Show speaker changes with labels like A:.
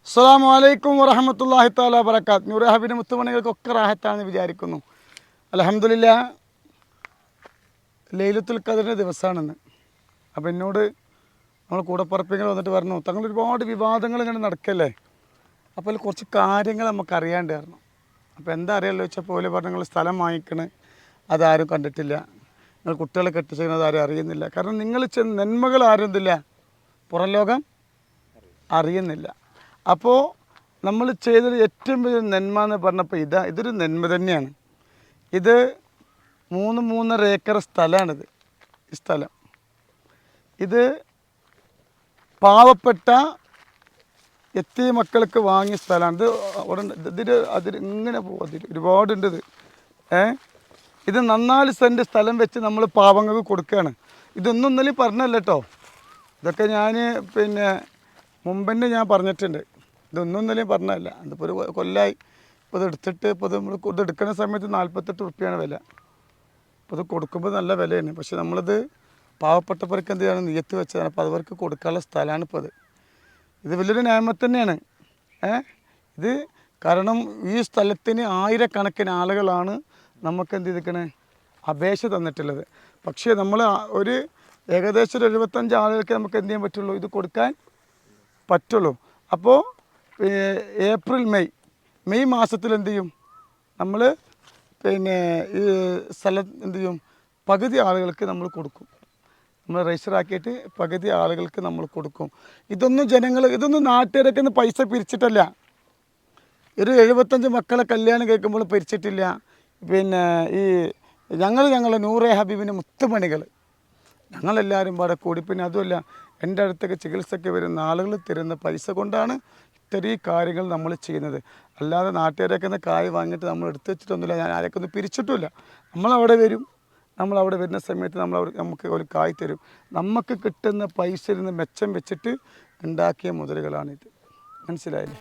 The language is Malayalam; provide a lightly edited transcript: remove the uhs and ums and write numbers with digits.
A: അസ്സലാമു അലൈക്കും വറഹ്മത്തുള്ളാഹി തആല വബറകാത്ത്. നൂറെ ഹബീബിൻ്റെ മുത്തുമണികൾക്കൊക്കെ റാഹത്താണെന്ന് വിചാരിക്കുന്നു. അൽഹംദുലില്ലാഹ്, ലൈലത്തുൽ ഖദറിൻ്റെ ദിവസമാണെന്ന്. അപ്പോൾ എന്നോട് നമ്മൾ കൂടപ്പറപ്പിങ്ങൾ വന്നിട്ട് പറഞ്ഞു, തങ്ങൾ ഒരുപാട് വിവാദങ്ങൾ ഇങ്ങനെ നടക്കല്ലേ, അപ്പോൾ അതിൽ കുറച്ച് കാര്യങ്ങൾ നമുക്ക് അറിയാണ്ട് പറഞ്ഞു. അപ്പോൾ എന്താ അറിയാമല്ലോ ചോദിച്ചപ്പോൾ പോലെ പറഞ്ഞു, നിങ്ങൾ സ്ഥലം വാങ്ങിക്കണ് അതാരും കണ്ടിട്ടില്ല, നിങ്ങൾ കുട്ടികളെ കെട്ടിച്ചത് ആരും അറിയുന്നില്ല. കാരണം നിങ്ങൾ നന്മകൾ ആരും എന്തില്ല, പുറം ലോകം അറിയുന്നില്ല. അപ്പോൾ നമ്മൾ ചെയ്തൊരു ഏറ്റവും വലിയ നന്മ എന്ന് പറഞ്ഞപ്പോൾ ഇതൊരു നന്മ തന്നെയാണ്. ഇത് 3.5 ഏക്കർ സ്ഥലമാണിത്. ഈ സ്ഥലം ഇത് പാവപ്പെട്ട എത്തിയ മക്കൾക്ക് വാങ്ങിയ സ്ഥലമാണ്. ഇതിൽ ഇങ്ങനെ പോകും, ഒരുപാടുണ്ട് ഇത്. ഇത് 4 സെൻറ്റ് സ്ഥലം വെച്ച് നമ്മൾ പാവങ്ങൾക്ക് കൊടുക്കുകയാണ്. ഇതൊന്നും ഇന്നലെ പറഞ്ഞല്ല കേട്ടോ, ഇതൊക്കെ ഞാൻ മുമ്പന്നെ ഞാൻ പറഞ്ഞിട്ടുണ്ട്. ഇതൊന്നും ഇന്നലെ പറഞ്ഞതല്ല. അതിപ്പോൾ ഒരു കൊല്ലമായി ഇപ്പോൾ ഇത് എടുത്തിട്ട്. ഇപ്പോൾ ഇത് എടുക്കുന്ന സമയത്ത് 48 റുപ്യാണ് വില. ഇപ്പോൾ ഇത് കൊടുക്കുമ്പോൾ നല്ല വിലയാണ്. പക്ഷെ നമ്മളിത് പാവപ്പെട്ടവർക്ക് എന്ത് ചെയ്യണം, നിയത്ത് വെച്ചതാണ്. അപ്പോൾ അവർക്ക് കൊടുക്കാനുള്ള സ്ഥലമാണ് ഇപ്പോൾ ഇത് വലിയൊരു നിയമത്ത് തന്നെയാണ്. ഇത് കാരണം ഈ സ്ഥലത്തിന് ആയിരക്കണക്കിന് ആളുകളാണ് നമുക്ക് എന്ത് ചെയ്തിരിക്കണേ, അപേക്ഷ തന്നിട്ടുള്ളത്. പക്ഷേ നമ്മൾ ഒരു ഏകദേശം ഒരു 75 ആളുകൾക്ക് നമുക്ക് എന്ത് ചെയ്യാൻ പറ്റുള്ളൂ, ഇത് കൊടുക്കാൻ പറ്റുള്ളൂ. അപ്പോൾ ഏപ്രിൽ മെയ് മാസത്തിൽ എന്ത് ചെയ്യും, നമ്മൾ ഈ സ്ഥലം എന്ത് ചെയ്യും, പകുതി ആളുകൾക്ക് നമ്മൾ കൊടുക്കും. നമ്മൾ രജിസ്റ്ററാക്കിയിട്ട് പകുതി ആളുകൾക്ക് നമ്മൾ കൊടുക്കും. ഇതൊന്നും നാട്ടുകാരൊക്കെ ഒന്ന് പൈസ പിരിച്ചിട്ടല്ല. ഒരു 75 മക്കളെ കല്യാണം കേൾക്കുമ്പോൾ പിരിച്ചിട്ടില്ല. ഈ ഞങ്ങളെ നൂറെ ഹബീബിൻ്റെ മുത്തുമണികൾ ഞങ്ങളെല്ലാവരും പാടെ കൂടി, പിന്നെ അതുമല്ല എൻ്റെ അടുത്തൊക്കെ ചികിത്സയ്ക്ക് വരുന്ന ആളുകൾ തരുന്ന പൈസ കൊണ്ടാണ് ഇത്രയും കാര്യങ്ങൾ നമ്മൾ ചെയ്യുന്നത്. അല്ലാതെ നാട്ടുകാരൊക്കെ ഒന്ന് കായ് വാങ്ങിയിട്ട് നമ്മൾ എടുത്തു വെച്ചിട്ടൊന്നുമില്ല. ഞാൻ ആരൊക്കെ ഒന്നും പിരിച്ചിട്ടുമില്ല. നമ്മളവിടെ വരും, നമ്മളവിടെ വരുന്ന സമയത്ത് നമുക്ക് ഒരു കായ് തരും. നമുക്ക് കിട്ടുന്ന പൈസയിൽ നിന്ന് മെച്ചം വെച്ചിട്ട് ഉണ്ടാക്കിയ മുതലുകളാണിത്. മനസ്സിലായില്ലേ?